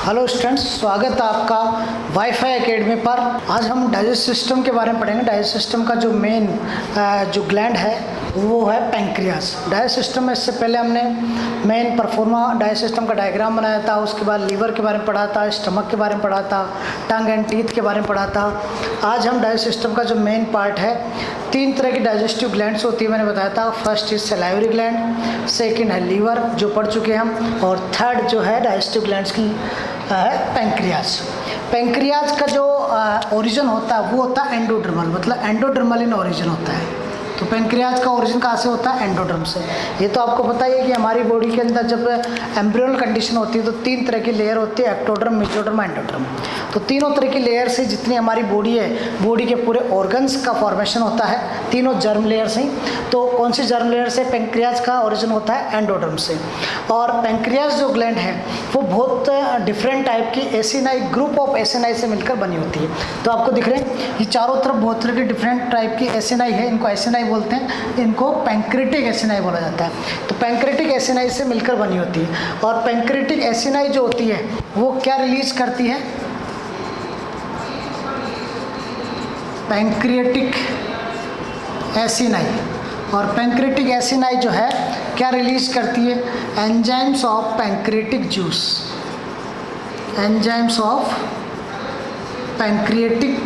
Hello students, स्वागत है आपका वाईफाई एकेडमी पर। आज हम डाइजेस्ट सिस्टम के बारे में पढ़ेंगे। डाइजेस्ट सिस्टम का जो मेन जो ग्लैंड है वो है पैंक्रियास। डाइजेस्ट सिस्टम में इससे पहले हमने मेन परफॉर्मा डाइजेस्ट सिस्टम का डायग्राम बनाया था, उसके बाद लीवर के बारे में पढ़ा था, स्टमक के बारे में पढ़ा था, टंग एंड टीथ के बारे में पढ़ा था। आज हम डाइजेस्ट सिस्टम का जो मेन पार्ट है, 3 तरह की डाइजेस्टिव ग्लैंड्स होती है, मैंने बताया था। First is salivary gland, second है लीवर जो पढ़ चुके हैं हम, और थर्ड जो है डाइजेस्टिव ग्लैंड्स की है पैंक्रियाज। पैंक्रियाज का जो ओरिजिन होता है वो होता है एंडोडर्मल, मतलब एंडोडर्मल इन ओरिजिन होता है। तो पैंक्रियाज का ओरिजिन कहाँ से होता है? एंडोडर्म से। ये तो आपको पता ही है कि हमारी बॉडी के अंदर जब एम्ब्रियोनल कंडीशन होती है तो 3 तरह की लेयर होती है, एक्टोडर्म, मेसोडर्म, एंडोडर्म। तो तीनों तरह की लेयर से जितनी हमारी बॉडी है, बॉडी के पूरे ऑर्गन्स का फॉर्मेशन होता है, तीनों जर्म लेयर से। तो कौन सी जर्म लेयर से? पैंक्रियाज का ओरिजिन होता है एंडोडर्म से। और पैंक्रियाज जो ग्लैंड है वो बहुत डिफरेंट टाइप की एसिनाई, ग्रुप ऑफ एसिनाई से मिलकर बनी होती है। तो आपको दिख रहे हैं ये चारों तरफ बहुत तरह की डिफरेंट टाइप की एसिनाई है, इनको एसिनाई बोलते हैं, इनको पैंक्रेटिक एसिनाई बोला जाता है। तो पैंक्रेटिक एसिनाई से मिलकर बनी होती है। और पैंक्रेटिक एसिनाई जो होती है वो क्या रिलीज करती है? Pancreatic acini. और पैंक्रियाटिक एसिनाई जो है क्या रिलीज करती है? Enzymes of pancreatic juice, enzymes of pancreatic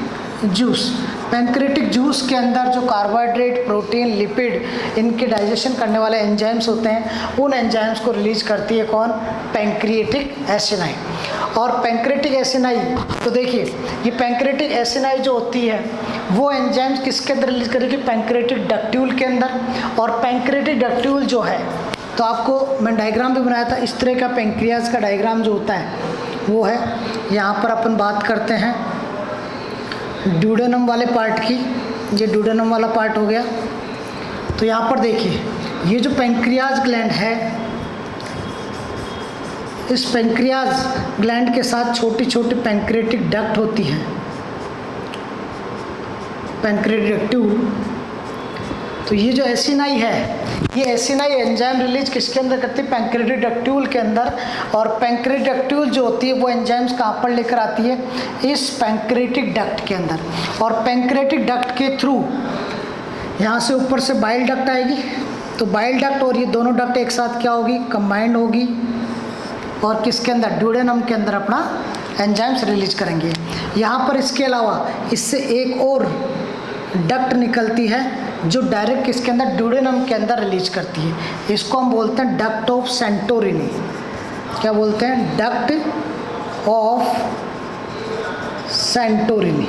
juice. Pancreatic juice के अंदर जो कार्बोहाइड्रेट, प्रोटीन, लिपिड, इनके डाइजेशन करने वाले एंजाइम्स होते हैं, उन एंजाइम्स को रिलीज करती है कौन? Pancreatic acini. और पैंक्रियाटिक एसिनाई, तो देखिए ये पैंक्रियाटिक एसिनाई जो होती है वो एंजाइम्स किसके अंदर रिलीज करेगी? पैंक्रियाटिक डक्ट्यूल के अंदर। और पैंक्रियाटिक डक्ट्यूल जो है, तो आपको मैं डायग्राम भी बनाया था, इस तरह का पैंक्रियाज का डायग्राम जो होता है वो है। यहाँ पर अपन बात करते हैं ड्यूडेनम वाले पार्ट की। ये ड्यूडेनम वाला पार्ट हो गया। तो यहाँ पर देखिए ये जो पैंक्रियाज ग्लैंड है, इस पैंक्रियाज ग्लैंड के साथ छोटी छोटी पैंक्रियाटिक डक्ट होती हैं, पैंक्रियाटिक डक्ट्यूल। तो ये जो एसिनाई है, ये एसिनाई एंजाइम रिलीज किसके अंदर करती है? पैंक्रियाटिक डक्ट्यूल के अंदर। और पैंक्रियाटिक डक्ट्यूल जो होती है वो एंजाइम्स कहाँ पर लेकर आती है? इस पैंक्रियाटिक डक्ट के अंदर। और पैंक्रियाटिक डक्ट के थ्रू यहाँ से ऊपर से बाइल डक्ट आएगी। तो बाइल डक्ट और ये दोनों डक्ट एक साथ क्या होगी? कंबाइंड होगी। और किसके अंदर? ड्यूडेनम के अंदर अपना एंजाइम्स रिलीज करेंगे। यहाँ पर इसके अलावा इससे एक और डक्ट निकलती है जो डायरेक्ट किसके अंदर? ड्यूडेनम के अंदर रिलीज करती है। इसको हम बोलते हैं डक्ट ऑफ सेंटोरिनी। क्या बोलते हैं? Duct of Santorini.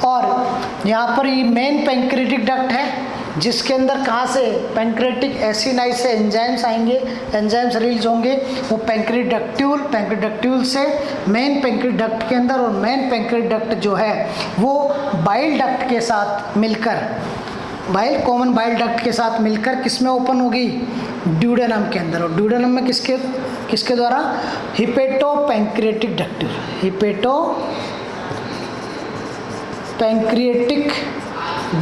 और यहाँ पर ये मेन पैंक्रियाटिक डक्ट है जिसके अंदर कहाँ से? पैंक्रियाटिक एसिनाई से एंजाइम्स आएंगे, एंजाइम्स रिलीज होंगे वो पैंक्रियाटिक डक्ट्यूल, पैंक्रियाटिक डक्ट्यूल से मेन पैंक्रियाटिक डक्ट के अंदर। और मेन पैंक्रियाटिक डक्ट जो है वो बाइल डक्ट के साथ मिलकर, बाइल कॉमन बाइल डक्ट के साथ मिलकर किस में ओपन होगी? ड्यूडेनम के अंदर। और ड्यूडेनम में किसके द्वारा? Hepato pancreatic ductule, hepato pancreatic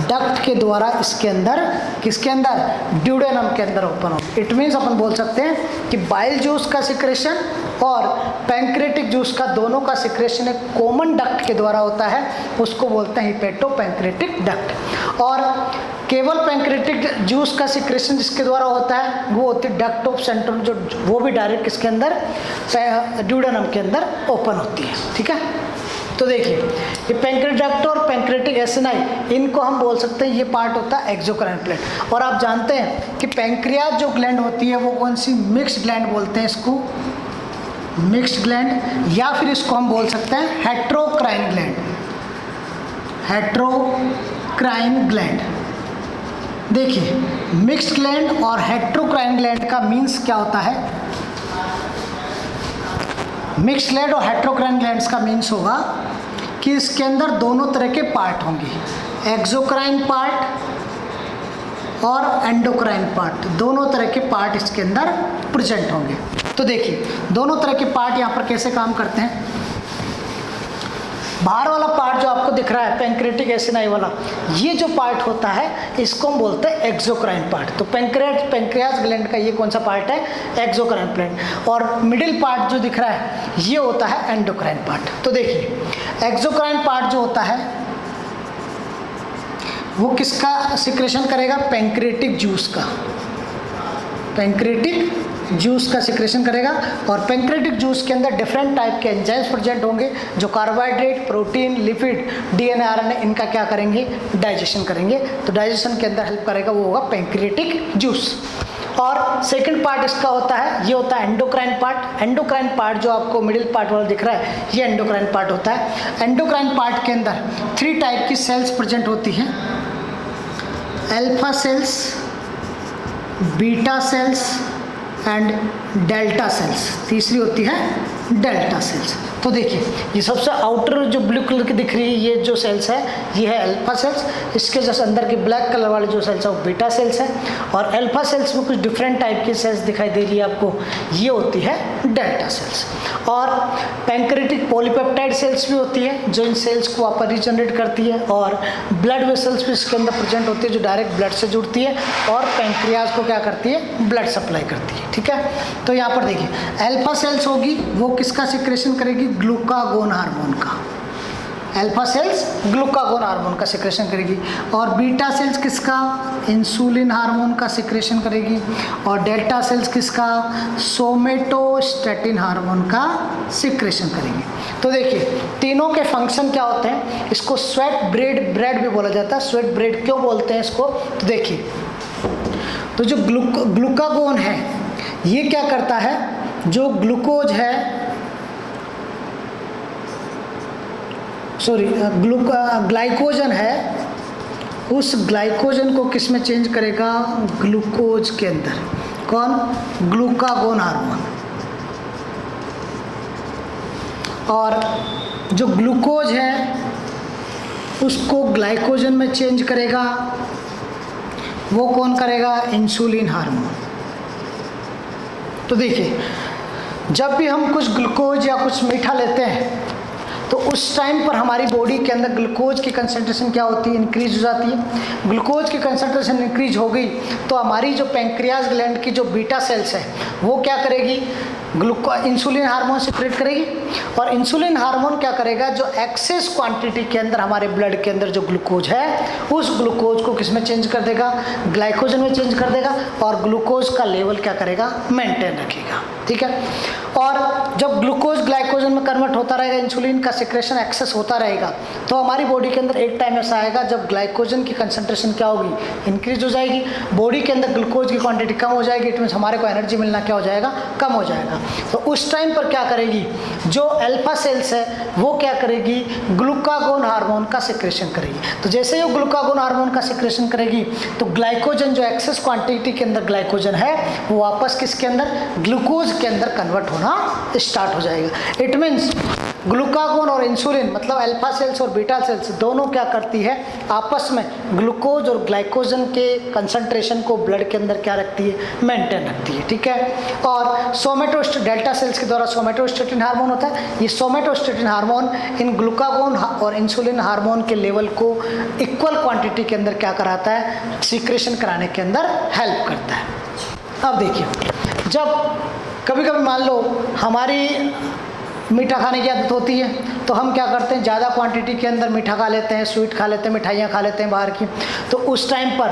duct के द्वारा इसके अंदर, किसके अंदर? ड्यूडेनम के अंदर ओपन हो। इट मीन्स अपन बोल सकते हैं कि बाइल जूस का सिक्रेशन और पैंक्रियाटिक जूस का दोनों का सिक्रेशन एक कॉमन डक्ट के द्वारा होता है, उसको बोलते हैं हिपेटो पैंक्रियाटिक डक्ट। और केवल पैंक्रियाटिक जूस का सिक्रेशन जिसके द्वारा होता है वो होती है डक्ट ऑफ सेंट्रल, जो वो भी डायरेक्ट किसके अंदर? ड्यूडेनम के अंदर ओपन होती है। ठीक है, तो देखिए ये पैंक्रियाटिक डक्ट और पैंक्रियाटिक एसिनाई, इनको हम बोल सकते हैं ये पार्ट होता है एक्सोक्राइन ग्लैंड। और आप जानते हैं कि पैंक्रियाज जो ग्लैंड होती है वो कौन सी? मिक्स्ड ग्लैंड बोलते हैं इसको, मिक्स्ड ग्लैंड, या फिर इसको हम बोल सकते हैं हेट्रोक्राइन ग्लैंड, हेट्रोक्राइन ग्लैंड। देखिए मिक्स्ड ग्लैंड और हेट्रोक्राइन ग्लैंड का मीन्स क्या होता है? मिक्स्ड ग्लैंड और हेट्रोक्राइन ग्लैंड्स का मीन्स होगा कि इसके अंदर दोनों तरह के पार्ट होंगे, एक्सोक्राइन पार्ट और एंडोक्राइन पार्ट, दोनों तरह के पार्ट इसके अंदर प्रेजेंट होंगे। तो देखिए दोनों तरह के पार्ट यहाँ पर कैसे काम करते हैं। बाहर वाला पार्ट जो आपको दिख रहा है पैंक्रेटिक एसिनाई वाला, ये जो पार्ट होता है इसको हम बोलते हैं एक्सोक्राइन पार्ट। तो पैंक्रियाज ग्लैंड का ये कौन सा पार्ट है? Exocrine part. और मिडिल पार्ट जो दिख रहा है ये होता है एंडोक्राइन पार्ट। तो देखिए एक्सोक्राइन पार्ट जो होता है वो किसका सिक्रेशन करेगा? पैंक्रेटिक जूस का, पैंक्रेटिक जूस का सिक्रेशन करेगा। और पैंक्रेटिक जूस के अंदर डिफरेंट टाइप के एंजाइम्स प्रेजेंट होंगे जो carbohydrate, protein, lipid, DNA, RNA इनका क्या करेंगे? डाइजेशन करेंगे। तो डाइजेशन के अंदर हेल्प करेगा वो होगा पैंक्रेटिक जूस। और सेकंड पार्ट इसका होता है, ये होता है एंडोक्राइन पार्ट। एंडोक्राइन पार्ट जो आपको मिडिल पार्ट वाला दिख रहा है ये एंडोक्राइन पार्ट होता है। एंडोक्राइन पार्ट के अंदर 3 टाइप की सेल्स प्रेजेंट होती हैं, alpha cells, beta cells and delta sales. तीसरी होती है डेल्टा सेल्स। तो देखिए ये सबसे आउटर जो ब्लू कलर की दिख रही है ये जो सेल्स है ये है अल्फा सेल्स। इसके जस्ट अंदर की ब्लैक कलर वाली जो सेल्स है वो बीटा सेल्स है। और अल्फा सेल्स में कुछ डिफरेंट टाइप की सेल्स दिखाई दे रही है आपको, ये होती है डेल्टा सेल्स। और पैंक्रेटिक पॉलीपेप्टाइड सेल्स भी होती है जो इन सेल्स को वापस रिजनरेट करती है। और ब्लड वेसल्स भी इसके अंदर प्रेजेंट होती है जो डायरेक्ट ब्लड से जुड़ती है और पैंक्रियाज को क्या करती है? ब्लड सप्लाई करती है। ठीक है, तो यहाँ पर देखिए अल्फा सेल्स होगी वो किसका सिक्रेशन करेगी? ग्लूकागोन हार्मोन का। अल्फा सेल्स ग्लूकागोन हार्मोन का सिक्रेशन करेगी। और बीटा सेल्स किसका? इंसुलिन हार्मोन का सिक्रेशन करेगी। और डेल्टा सेल्स किसका? सोमेटोस्टेटिन हार्मोन का सिक्रेशन करेगी। तो देखिए तीनों के फंक्शन क्या होते हैं? इसको स्वेट ब्रेड भी बोला जाता है। स्वेट ब्रेड क्यों बोलते हैं इसको? तो देखिए तो जो ग्लूकागोन है ये क्या करता है? जो ग्लूकोज है ग्लाइकोजन है उस ग्लाइकोजन को किस में चेंज करेगा? ग्लूकोज के अंदर। कौन? Glucagon hormone. और जो ग्लूकोज है उसको ग्लाइकोजन में चेंज करेगा, वो कौन करेगा? Insulin hormone. तो देखिए जब भी हम कुछ ग्लूकोज या कुछ मीठा लेते हैं तो उस टाइम पर हमारी बॉडी के अंदर ग्लूकोज की कंसंट्रेशन क्या होती है? इंक्रीज हो जाती है। ग्लूकोज की कंसंट्रेशन इंक्रीज हो गई तो हमारी जो पैंक्रियाज ग्लैंड की जो बीटा सेल्स है वो क्या करेगी? इंसुलिन हार्मोन सिक्रेट करेगी। और इंसुलिन हार्मोन क्या करेगा? जो एक्सेस क्वांटिटी के अंदर हमारे ब्लड के अंदर जो ग्लूकोज है उस ग्लूकोज को किस में चेंज कर देगा? ग्लाइकोजन में चेंज कर देगा। और ग्लूकोज का लेवल क्या करेगा? मेंटेन रखेगा। ठीक है, और जब ग्लूकोज ग्लाइकोजन में कन्वर्ट होता रहेगा, इंसुलिन का सिक्रेशन एक्सेस होता रहेगा, तो हमारी बॉडी के अंदर एक टाइम ऐसा आएगा जब ग्लाइकोजन की कंसंट्रेशन क्या होगी? इंक्रीज हो जाएगी। बॉडी के अंदर ग्लूकोज की क्वांटिटी कम हो जाएगी। इट मीन्स हमारे को एनर्जी मिलना क्या हो जाएगा? कम हो जाएगा। तो उस टाइम पर क्या करेगी? जो अल्फा सेल्स है वो क्या करेगी? ग्लूकागोन हार्मोन का सिक्रेशन करेगी। तो जैसे ही वो ग्लूकागोन हार्मोन का सिक्रेशन करेगी तो ग्लाइकोजन जो एक्सेस क्वांटिटी के अंदर ग्लाइकोजन है वो वापस किसके अंदर? ग्लूकोज के अंदर कन्वर्ट होना स्टार्ट हो जाएगा। इट मीन्स ग्लूकागोन और इंसुलिन मतलब अल्फा सेल्स और बीटा सेल्स दोनों क्या करती है? आपस में ग्लूकोज और ग्लाइकोजन के कंसंट्रेशन को ब्लड के अंदर क्या रखती है? मेंटेन रखती है। ठीक है, और डेल्टा सेल्स के द्वारा सोमेटोस्टेटिन हार्मोन होता है। ये सोमेटोस्टेटिन हार्मोन इन ग्लूकागोन और इंसुलिन हार्मोन के लेवल को इक्वल क्वांटिटी के अंदर क्या कराता है? सिक्रेशन कराने के अंदर हेल्प करता है। अब देखिए जब कभी कभी मान लो हमारी मीठा खाने की आदत होती है तो हम क्या करते हैं? ज़्यादा क्वांटिटी के अंदर मीठा खा लेते हैं, स्वीट खा लेते हैं, मिठाइयाँ खा लेते हैं बाहर की। तो उस टाइम पर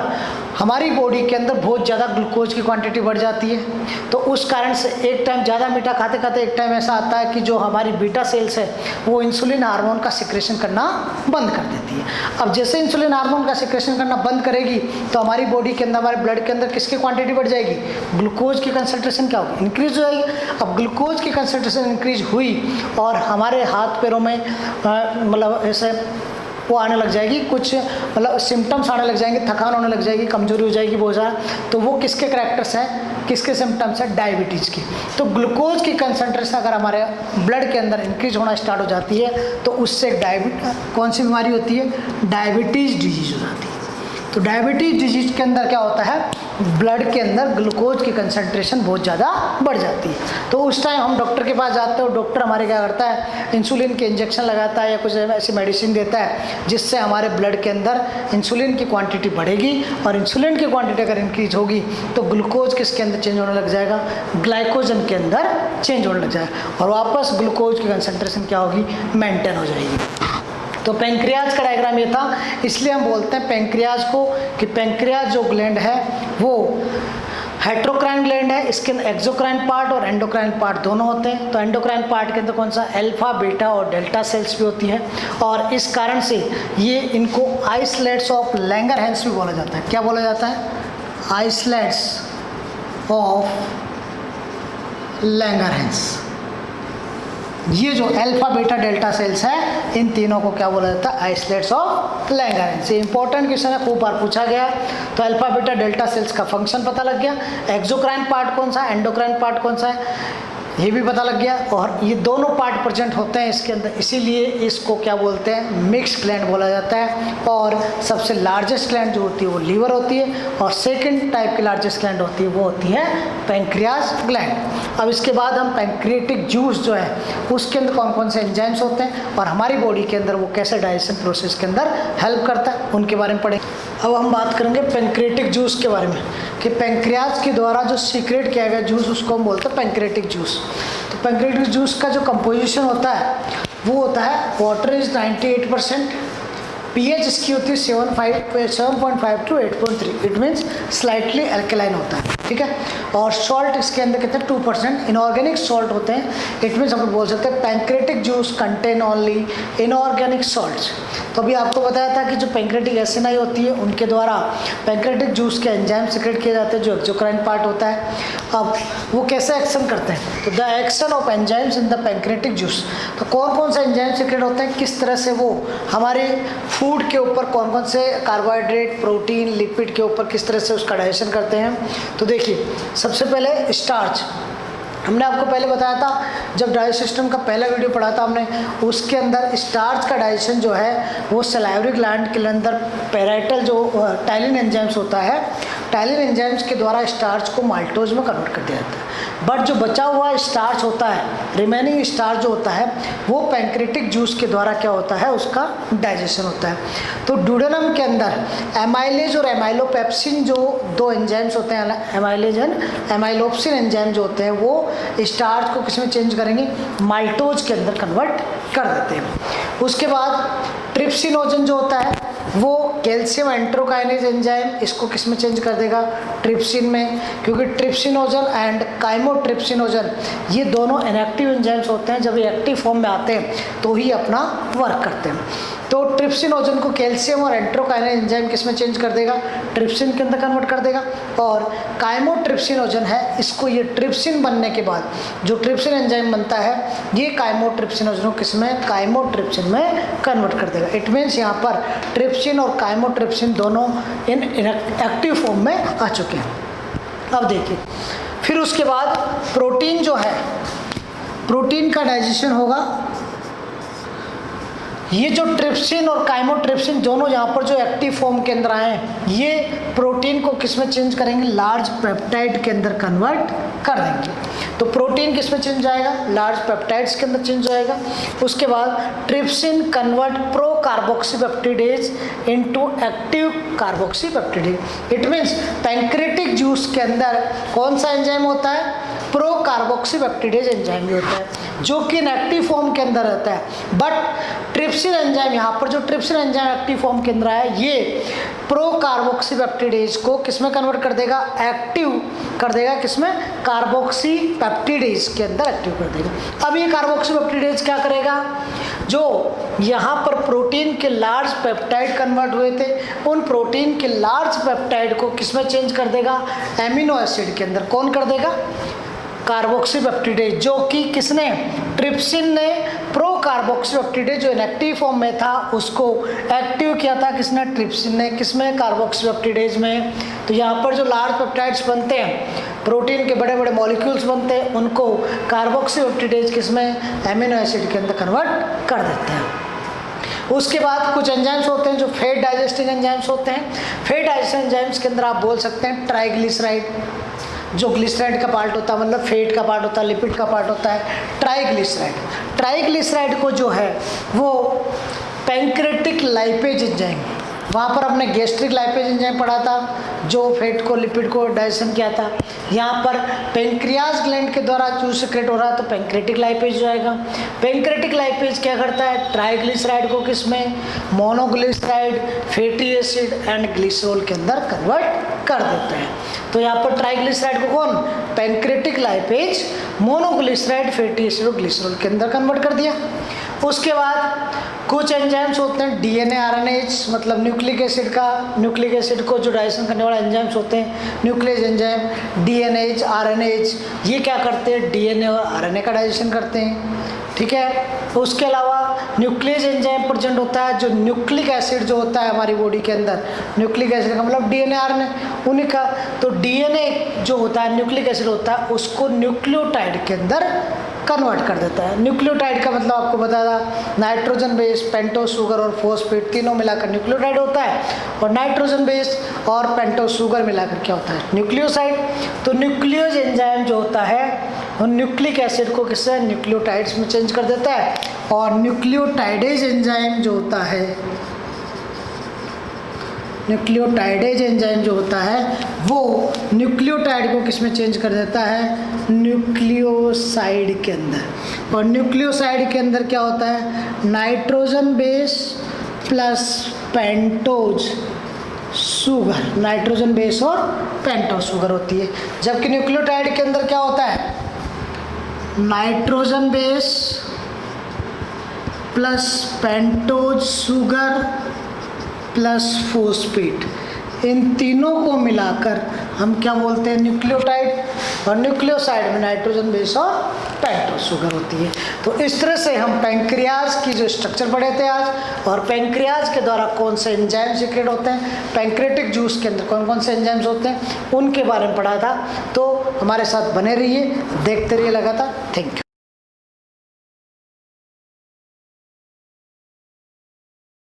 हमारी बॉडी के अंदर बहुत ज़्यादा ग्लूकोज की क्वांटिटी बढ़ जाती है। तो उस कारण से एक टाइम ज़्यादा मीठा खाते खाते एक टाइम ऐसा आता है कि जो हमारी बीटा सेल्स है वो इंसुलिन हार्मोन का सिक्रेशन करना बंद कर देती है। अब जैसे इंसुलिन हार्मोन का सिक्रेशन करना बंद करेगी तो हमारी बॉडी के अंदर, हमारे ब्लड के अंदर किसकी क्वांटिटी बढ़ जाएगी? ग्लूकोज की कंसंट्रेशन क्या होगी? इंक्रीज हो जाएगी। अब ग्लूकोज की कंसंट्रेशन इंक्रीज हुई और हमारे हाथ पैरों में मतलब ऐसे वो आने लग जाएगी, कुछ मतलब सिम्टम्स आने लग जाएंगे, थकान होने लग जाएगी, कमजोरी हो जाएगी बहुत ज़्यादा। तो वो किसके करैक्टर्स हैं? किसके सिम्टम्स हैं? डायबिटीज़ की। तो ग्लूकोज की कंसंट्रेशन अगर हमारे ब्लड के अंदर इंक्रीज होना स्टार्ट हो जाती है तो उससे कौन सी बीमारी होती है? डायबिटीज़ डिजीज हो जाती है। तो डायबिटीज डिजीज के अंदर क्या होता है, ब्लड के अंदर ग्लूकोज की कंसंट्रेशन बहुत ज़्यादा बढ़ जाती है। तो उस टाइम हम डॉक्टर के पास जाते हो, डॉक्टर हमारे क्या करता है, इंसुलिन के इंजेक्शन लगाता है या कुछ ऐसी मेडिसिन देता है जिससे हमारे ब्लड के अंदर इंसुलिन की क्वांटिटी बढ़ेगी, और इंसुलिन की क्वांटिटी अगर इंक्रीज होगी तो ग्लूकोज किसके अंदर चेंज होने लग जाएगा, ग्लाइकोजन के अंदर चेंज होने लग जाएगा, और वापस ग्लूकोज की कंसंट्रेशन क्या होगी, मेंटेन हो जाएगी। तो पेंक्रियाज का डायग्राम ये था, इसलिए हम बोलते हैं पेंक्रियाज को कि पेंक्रियाज जो ग्लैंड है वो हेट्रोक्राइन ग्लैंड है। इसके अंदर एक्सोक्राइन पार्ट और एंडोक्राइन पार्ट दोनों होते हैं। तो एंडोक्राइन पार्ट के अंदर कौन सा, अल्फा बीटा और डेल्टा सेल्स भी होती है, और इस कारण से ये इनको आइसलेट्स ऑफ लैंगरहैंस भी बोला जाता है। क्या बोला जाता है, आइसलेट्स ऑफ लैंगरहैंस। ये जो अल्फा बीटा डेल्टा सेल्स है, इन तीनों को क्या बोला जाता है, आइसलेट्स ऑफ लैंगरहैंस। ये इंपॉर्टेंट क्वेश्चन है, खूब बार पूछा गया। तो अल्फा बीटा डेल्टा सेल्स का फंक्शन पता लग गया, एक्सोक्राइन पार्ट कौन सा है, एंडोक्राइन पार्ट कौन सा है, ये भी पता लग गया, और ये दोनों पार्ट प्रेजेंट होते हैं इसके अंदर, इसीलिए इसको क्या बोलते हैं, मिक्स्ड ग्लैंड बोला जाता है। और सबसे लार्जेस्ट ग्लैंड जो होती है वो लीवर होती है, और सेकंड टाइप की लार्जेस्ट ग्लैंड होती है वो होती है पेंक्रियाज ग्लैंड। अब इसके बाद हम पेंक्रियाटिक जूस जो है उसके अंदर कौन कौन से एंजाइम्स होते हैं और हमारी बॉडी के अंदर वो कैसे डाइजेशन प्रोसेस के अंदर हेल्प करता है, उनके बारे में पढ़ेंगे। अब हम बात करेंगे पेंक्रियाटिक जूस के बारे में, कि पेंक्रियाज के द्वारा जो सीक्रेट किया गया जूस उसको हम बोलते हैं पेंक्रियाटिक जूस। तो पेंक्रियाटिक जूस का जो कंपोजिशन होता है वो होता है, वाटर इज 98%, पीएच इसकी होती है 7.5 to 8.3, it means slightly alkaline होता है, ठीक है। और सॉल्ट इसके अंदर कितने 2% इनऑर्गेनिक सॉल्ट होते हैं, इट मीन्स हम लोग बोल सकते हैं pancreatic juice contain only inorganic salts. तो अभी आपको बताया था कि जो पेंक्रियाटिक एसिनाई होती है उनके द्वारा पेंक्रियाटिक जूस के एंजाइम सीक्रेट किए जाते हैं जो एक्सोक्राइन पार्ट होता है। अब वो कैसे एक्शन करते हैं, तो the action of enzymes in the pancreatic juice, तो कौन कौन से एंजाइम सीक्रेट होते हैं, किस तरह से वो हमारे फूड के ऊपर कौन कौन से कार्बोहाइड्रेट, प्रोटीन, लिपिड के ऊपर किस तरह से उसका डाइजेशन करते हैं। तो देखिए, सबसे पहले स्टार्च, हमने आपको पहले बताया था जब डाइजेशन सिस्टम का पहला वीडियो पढ़ा था हमने, उसके अंदर स्टार्च का डाइजेशन जो है वो सलाइवरी ग्लैंड के अंदर पैराइटल जो टाइलिन एंजाइम्स होता है, टाइलिन एंजाइम्स के द्वारा स्टार्च को माल्टोज में कन्वर्ट कर दिया जाता है। बट जो बचा हुआ स्टार्च होता है, रिमेनिंग स्टार्च जो होता है वो पेंक्रियाटिक जूस के द्वारा क्या होता है, उसका डाइजेशन होता है। तो ड्यूडेनम के अंदर एमाइलेज और एमाइलोपेप्सिन जो दो एंजाइम्स होते हैं, एमाइलेज एंड एमाइलोप्सिन एंजाइम जो होते हैं वो स्टार्च को किसमें चेंज करेंगे, माल्टोज के अंदर कन्वर्ट कर देते हैं। उसके बाद ट्रिप्सिनोजन जो होता है वो कैल्शियम एंट्रोकाइनेज एंजाइम इसको किस में चेंज कर देगा, ट्रिप्सिन में, क्योंकि ट्रिप्सिनोजन एंड काइमोट्रिप्सिनोजन ये दोनों इनएक्टिव एंजाइम्स होते हैं, जब ये एक्टिव फॉर्म में आते हैं तो ही अपना वर्क करते हैं। तो ट्रिप्सिनोजन को कैल्शियम और एंट्रोकाइनेज एंजाइम किस में चेंज कर देगा, ट्रिप्सिन के अंदर कन्वर्ट कर देगा। और काइमोट्रिप्सिनोजन है, इसको ये ट्रिप्सिन बनने के बाद जो ट्रिप्सिन एंजाइम बनता है ये काइमोट्रिप्सिनोजन को किस में, काइमोट्रिप्सिन में कन्वर्ट कर देगा। इट मीन्स यहाँ पर ट्रिप्सिन और काइमोट्रिप्सिन दोनों इन एक्टिव फॉर्म में आ चुके हैं। अब देखिए, फिर उसके बाद प्रोटीन जो है, प्रोटीन का डाइजेशन होगा। ये जो ट्रिप्सिन और काइमोट्रिप्सिन दोनों यहाँ पर जो एक्टिव फॉर्म के अंदर आए हैं ये प्रोटीन को किस में चेंज करेंगे, लार्ज पेप्टाइड के अंदर कन्वर्ट कर देंगे। तो प्रोटीन किस में चेंज जाएगा, लार्ज पेप्टाइड्स के अंदर चेंज जाएगा। उसके बाद trypsin convert pro carboxypeptidase into active carboxypeptidase. It means pancreatic juice के अंदर कौन सा एंजाइम होता है, प्रो कार्बोक्सीपेप्टिडेज एंजाइम भी होता है जो कि इनएक्टिव फॉर्म के अंदर रहता है। बट ट्रिप्सिन एंजाइम, यहाँ पर जो ट्रिप्सिन एंजाइम एक्टिव फॉर्म के अंदर है ये प्रो कार्बोक्सीपेप्टिडेज को किस में कन्वर्ट कर देगा, एक्टिव कर देगा, किसमें, कार्बोक्सीपेप्टिडेज के अंदर एक्टिव कर देगा। अब ये कार्बोक्सीपेप्टिडेज क्या करेगा, जो यहाँ पर प्रोटीन के लार्ज पेप्टाइड कन्वर्ट हुए थे उन प्रोटीन के लार्ज पेप्टाइड को किस में चेंज कर देगा, एमिनो एसिड के अंदर। कौन कर देगा, कार्बोक्सीपेप्टिडेज, जो कि किसने, ट्रिप्सिन ने प्रो कार्बोक्सीपेप्टिडेज जो इनएक्टिव फॉर्म में था उसको एक्टिव किया था, किसने, ट्रिप्सिन ने, किसमें, कार्बोक्सीपेप्टिडेज में। तो यहाँ पर जो लार्ज पेप्टाइड्स बनते हैं, प्रोटीन के बड़े बड़े मॉलिक्यूल्स बनते हैं, उनको कार्बोक्सीपेप्टिडेज किसमें, एमिनो एसिड के अंदर कन्वर्ट कर देते हैं। उसके बाद कुछ एंजाइम्स होते हैं जो फैट डाइजेस्टिंग एंजाइम्स होते हैं। फैट डाइजेस्टिंग एंजाइम्स के अंदर आप बोल सकते हैं ट्राइग्लिसराइड, जो ग्लिसराइड का पार्ट होता है, मतलब फैट का पार्ट होता है, लिपिड का पार्ट होता है, ट्राइग्लिसराइड। ट्राइग्लिसराइड को जो है वो पैंक्रेटिक लाइपेज एंजाइम, वहाँ पर हमने गैस्ट्रिक लाइपेज एंजाइम पढ़ा था जो फैट को, लिपिड को डाइजेशन किया था। यहाँ पर पेंक्रियाज ग्लैंड के द्वारा जो सिक्रेट हो रहा है तो पैंक्रेटिक लाइपेज जो आएगा। पैंक्रेटिक लाइपेज क्या करता है, ट्राइग्लिसराइड को किसमें, monoglyceride, fatty acid and glycerol के अंदर कन्वर्ट कर देते हैं। तो यहाँ पर ट्राइग्लिसराइड को कौन, pancreatic lipase, monoglyceride, fatty acid और ग्लिसरॉल के अंदर कन्वर्ट कर दिया। उसके बाद कुछ एंजाइम्स होते हैं डीएनए आरएनएज, मतलब न्यूक्लिक एसिड को जो डाइजेशन करने वाले एंजाइम्स होते हैं, न्यूक्लियस एंजाइम, डीएनएज, आरएनएज, ये क्या करते हैं, डीएनए और आरएनए का डाइजेशन करते हैं। ठीक है, उसके अलावा न्यूक्लियस एंजाइम प्रेजेंट होता है जो न्यूक्लिक एसिड जो होता है हमारी बॉडी के अंदर, न्यूक्लिक एसिड का मतलब डीएनए आरएनए उन्हीं का, तो डीएनए जो होता है न्यूक्लिक एसिड होता है उसको न्यूक्लियोटाइड के अंदर कन्वर्ट कर देता है। न्यूक्लियोटाइड का मतलब आपको बता था नाइट्रोजन बेस, पेंटोस शुगर और फॉस्फेट तीनों मिलाकर न्यूक्लियोटाइड होता है, और नाइट्रोजन बेस और पेंटोस शुगर मिलाकर क्या होता है, न्यूक्लियोसाइड। तो न्यूक्लियोज एंजाइम जो होता है वो न्यूक्लिक एसिड को किससे, न्यूक्लियोटाइड्स में चेंज कर देता है, और न्यूक्लियोटाइडेज एंजाइम जो होता है, न्यूक्लियोटाइडेज एंजाइम जो होता है वो न्यूक्लियोटाइड को किस में चेंज कर देता है, न्यूक्लियोसाइड के अंदर। और न्यूक्लियोसाइड के अंदर क्या होता है, nitrogen base plus pentose sugar, nitrogen base और पेंटोज शुगर होती है। जबकि न्यूक्लियोटाइड के अंदर क्या होता है, nitrogen base plus pentose sugar plus phosphate, इन तीनों को मिलाकर हम क्या बोलते हैं, न्यूक्लियोटाइड। और न्यूक्लियोसाइड में नाइट्रोजन बेस और पेंटोज शुगर होती है। तो इस तरह से हम पैंक्रियाज की जो स्ट्रक्चर पढ़े थे आज, और पैंक्रियाज के द्वारा कौन से एंजाइम सीक्रेट होते हैं, पैंक्रेटिक जूस के अंदर कौन कौन से एंजाइम्स होते हैं, उनके बारे में पढ़ा था। तो हमारे साथ बने रहिए, देखते रहिए लगातार। Thank you.